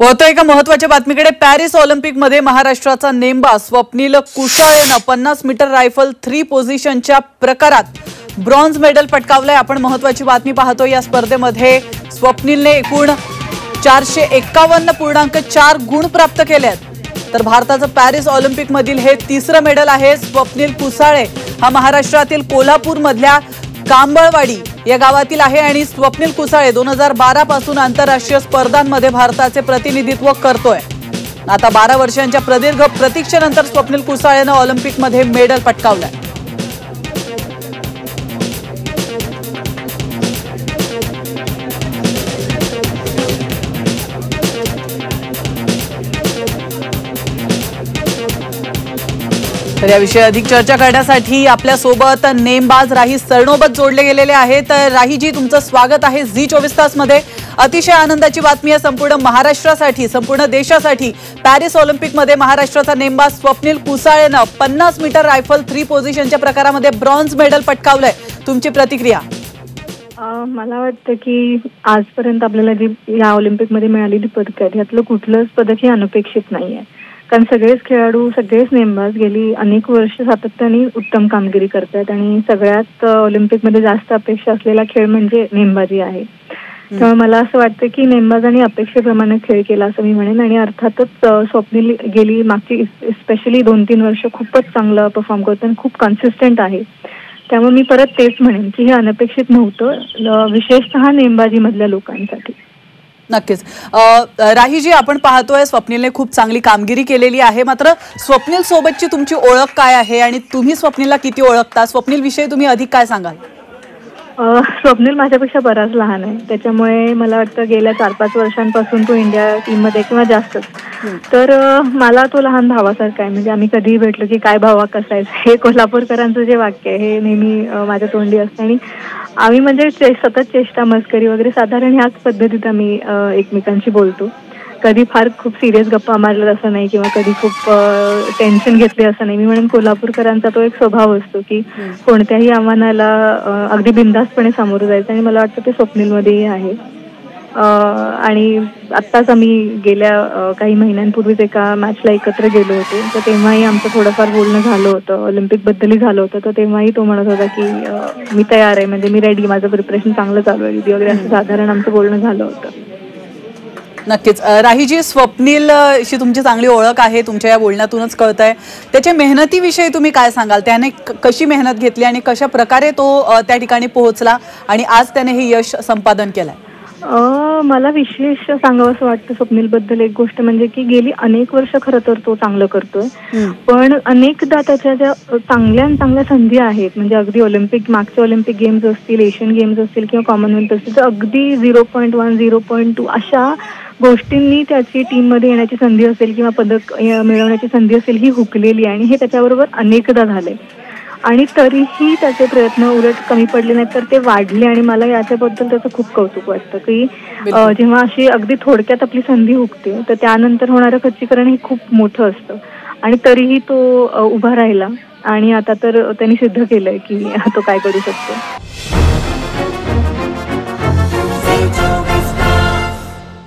होतं एका महत्त्वाच्या बातमीकडे। पॅरिस ऑलिम्पिकमध्ये महाराष्ट्राचा नेमबाज स्वप्नील कुसाळेने 50 मीटर रायफल 3 पोझिशनच्या प्रकारात ब्रॉन्झ मेडल पटकावलंय। आपण महत्त्वाची बातमी पाहतो। या स्पर्धेमध्ये स्वप्नीलने एकूण 451.4 गुण प्राप्त केले आहेत। तर भारताचं पॅरिस ऑलिम्पिकमधील हे तिसरं मेडल आहे। स्वप्नील कुसाळे हा महाराष्ट्रातील कोल्हापूर मधल्या कांबळवाडी या गावातील आहे आणि स्वप्नील कुसाळे 2012 पासून आंतरराष्ट्रीय स्पर्धांमध्ये भारताचे प्रतिनिधित्व करतोय। आता 12 वर्षांच्या प्रदीर्घ प्रतीक्षेनंतर स्वप्नील कुसाळेने ऑलिम्पिकमध्ये मेडल पटकावलंय। तर याविषयी अधिक चर्चा करण्यासाठी आपल्या सोबत नेमबाज राही सरनोबत जोडले गेलेले आहेत। राहीजी, तुमचं स्वागत आहे झी 24 तास मध्ये। अतिशय आनंदाची बातमी आहे संपूर्ण महाराष्ट्रासाठी, संपूर्ण देशासाठी। पॅरिस ऑलिम्पिक मध्ये महाराष्ट्राचा नेमबाज स्वप्नील कुसाळेने 50 मीटर रायफल 3 पोझिशनच्या प्रकारामध्ये ब्रॉन्झ मेडल पटकावलंय। तुमची प्रतिक्रिया? मला वाटतं की आजपर्यंत आपल्याला जी या ऑलिम्पिक मध्ये मिळालेली पदक आहेत यातलं कुठलंच पदक हे अनपेक्षित नाहीये। कारण सगळेच खेळाडू, सगळेच नेमबाज गेली अनेक वर्ष सातत्याने उत्तम कामगिरी करतात आणि सगळ्यात ऑलिम्पिकमध्ये जास्त अपेक्षा असलेला खेळ म्हणजे नेमबाजी आहे। त्यामुळे मला असं वाटतं की नेमबाजांनी अपेक्षेप्रमाणे खेळ केला असं मी म्हणेन आणि अर्थातच स्वप्नील गेली मागची स्पेशली 2-3 वर्ष खूपच चांगलं परफॉर्म करतो आणि खूप कन्सिस्टंट आहे। त्यामुळे मी परत तेच म्हणेन की हे अनपेक्षित नव्हतं, विशेषतः नेमबाजी मधल्या लोकांसाठी। नक्कीच राहीजी, आपण पाहतोय स्वप्नीलने खूप चांगली कामगिरी केलेली आहे। मात्र स्वप्नील सोबतची तुमची ओळख काय आहे आणि तुम्ही स्वप्नीलला किती ओळखता? स्वप्नील विषयी तुम्ही अधिक काय सांगाल? स्वप्नील माझ्यापेक्षा बराच लहान आहे, त्याच्यामुळे मला वाटतं गेल्या 4-5 वर्षांपासून तो इंडिया टीम मध्ये किंवा जास्तच। तर मला तो लहान भावासारखा आहे। म्हणजे आम्ही कधीही भेटलो की काय भावा कसा आहेस, हे कोल्हापूरकरांचं जे वाक्य आहे हे नेहमी माझ्या तोंडी असतं आणि आम्ही म्हणजे सतत चेष्टा मस्करी वगैरे साधारण ह्याच पद्धतीत आम्ही एकमेकांशी बोलतो। कधी फार खूप सिरियस गप्पा मारला असं नाही किंवा कधी खूप टेन्शन घेतले असं नाही। मी म्हणेन कोल्हापूरकरांचा तो एक स्वभाव असतो की कोणत्याही आव्हानाला अगदी बिनधास्तपणे सामोरं जायचं आणि मला वाटतं ते स्वप्नीलमध्येही आहे। आणि आत्ताच आम्ही गेल्या काही महिन्यांपूर्वीच एका मॅचला एकत्र गेलो होतो, तर तेव्हाही आमचं थोडंफार बोलणं झालं होतं, ऑलिम्पिक बद्दलही झालं होतं। तर तेव्हाही तो म्हणत होता की मी तयार आहे, म्हणजे मी रेडी, माझं प्रिपरेशन चांगलं चालू आहे दीदी वगैरे, असं साधारण आमचं बोलणं झालं होतं। नक्कीच राहीजी, स्वप्नीलशी तुमची चांगली ओळख आहे, तुमच्या या बोलण्यातूनच कळतंय। त्याच्या मेहनतीविषयी तुम्ही काय सांगाल? त्याने कशी मेहनत घेतली आणि कशा प्रकारे तो त्या ठिकाणी पोहोचला आणि आज त्याने हे यश संपादन केलंय? मला विशेष सांगावंसं वाटतं स्वप्नील बद्दल एक गोष्ट म्हणजे की गेली अनेक वर्ष खरं तर तो चांगलं करतोय, पण अनेकदा त्याच्या ज्या चांगल्या संधी आहेत, म्हणजे अगदी ऑलिम्पिक, मागचे ऑलिम्पिक गेम्स असतील, एशियन गेम्स असतील किंवा कॉमनवेल्थ असतील, तर अगदी 0.1 0.2 अशा गोष्टींनी त्याची टीम मध्ये येण्याची संधी असेल किंवा पदक मिळवण्याची संधी असेल ही हुकलेली आहे आणि हे त्याच्याबरोबर अनेकदा झाले आणि तरीही त्याचे प्रयत्न उलट कमी पडले नाहीत, तर ते वाढले आणि मला याच्याबद्दल त्याचं खूप कौतुक वाटतं की जेव्हा अशी अगदी थोडक्यात आपली संधी हुकते तर त्यानंतर होणारं खच्चीकरण हे खूप मोठं असतं आणि तरीही तो उभा राहिला आणि आता तर त्यांनी सिद्ध केलंय की तो काय करू शकतो।